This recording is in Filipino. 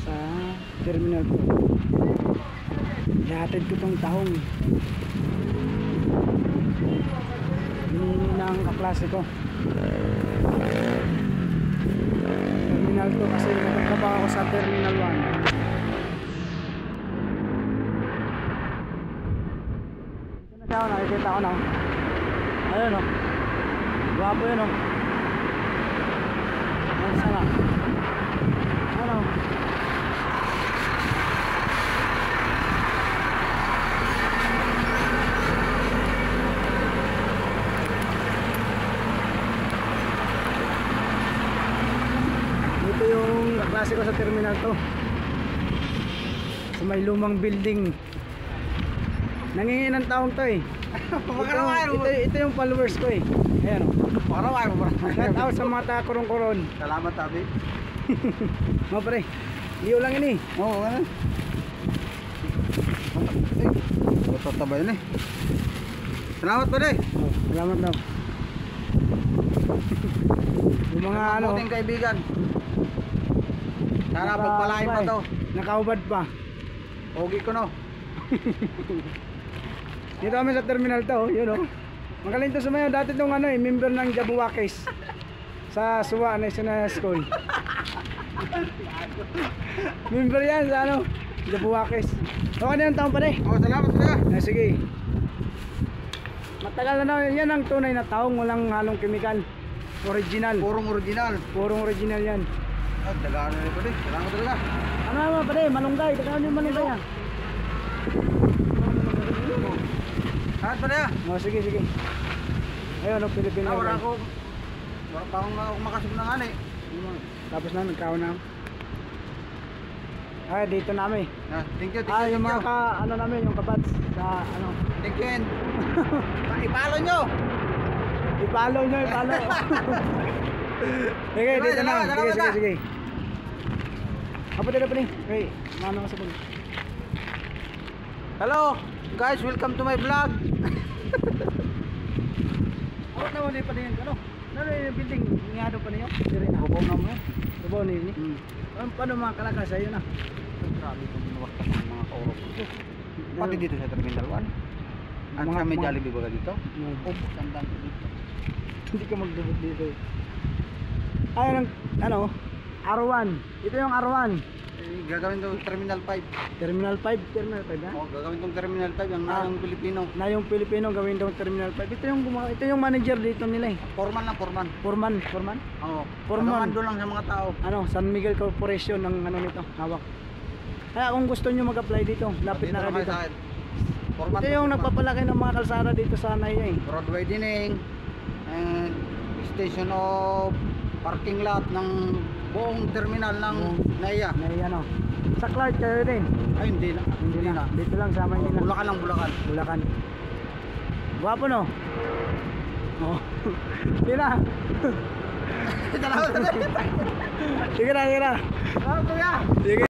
sa terminal ko. Ihatid ko tong tahong. Hinihingi ng kaklase ko. Terminal to kasi nagtatrabaho ako sa Terminal 1. Nakikita ko na. Ayun o. Guwapo yun o. Ayun sana. Ano? Ito yung kaklase ko sa terminal to. Sa may lumang building. Nangingi ng taong to eh. Ito yung followers ko eh. Ayan o. Shout out sa mga takurong-kuron. Salamat tabi. Mga pre, liyo lang ini. Oo, ano? Tatabay na eh. Salamat pa rin. Salamat daw. Yung mga ano, Buting kaibigan. Sana pagpalain pa to. Nakaubad pa. Ogi ko no. Dito kami sa terminal to, yun o. Magaling to sumayaw. Dati tong ano eh, member ng Jabuakis sa Suwa National School. Member yan sa ano, Jabuakis. Okay na yung taong pa rin. Oh, salamat talaga. Sige. Matagal na yan ang tunay na taong walang halong kemikal. Original. Purong original. Purong original yan. At dagaan na rin pa rin. Salamat talaga. Ano naman pa rin, malunggay. Dagaan yung malunggay yan. Salamat pa rin. Oh, sige. Ayun, no, Pilipino. Wala pa akong makasip ng ano eh. Tapos na, nagkaon na. Ay, dito namin. Thank you. Yung mga ano namin, yung kabats sa ano. Thank you. Ipalo nyo. Ipalo nyo. Sige, dito na. Sige. Apa dito pa rin? Okay, mano sa puno. Hello guys, welcome to my vlog. Ako na wala pa rin. Ano yung building? Ngado pa niyo? Dire na. Bubaw na mo. Bubaw ni. Paano mga kalakas ayo na? Grabe kung niwaktas ng mga kaurok. Pati dito sa Terminal 1. At sa may Jollibee ba dito? Opo, tandaan ko dito. Hindi ka magdubot dito. Ay, ano? R1. Ito yung R1. Gagawin itong Terminal 5. Terminal 5 ha? Oo, gagawin itong Terminal 5 ang nayang Pilipino. Na yung Pilipino gawin daw Terminal 5. Ito yung manager dito nila eh. Foreman. Oo. Foreman. Komando lang sa mga tao. Ano, San Miguel Corporation ng ano nito, hawak. Kaya kung gusto nyo mag-apply dito, lapit na kayo dito. Ito yung nagpapalaki ng mga kalsada dito sa Naya eh. Road widening and station of parking lot ng buong terminal ng Naya. Naya no. Sa Clark kayo din. Ay, hindi na. Dito lang sa Maynila. Bulacan. Guwapo no? Oh. Sina. Sige na. Salamat kuya. Sige.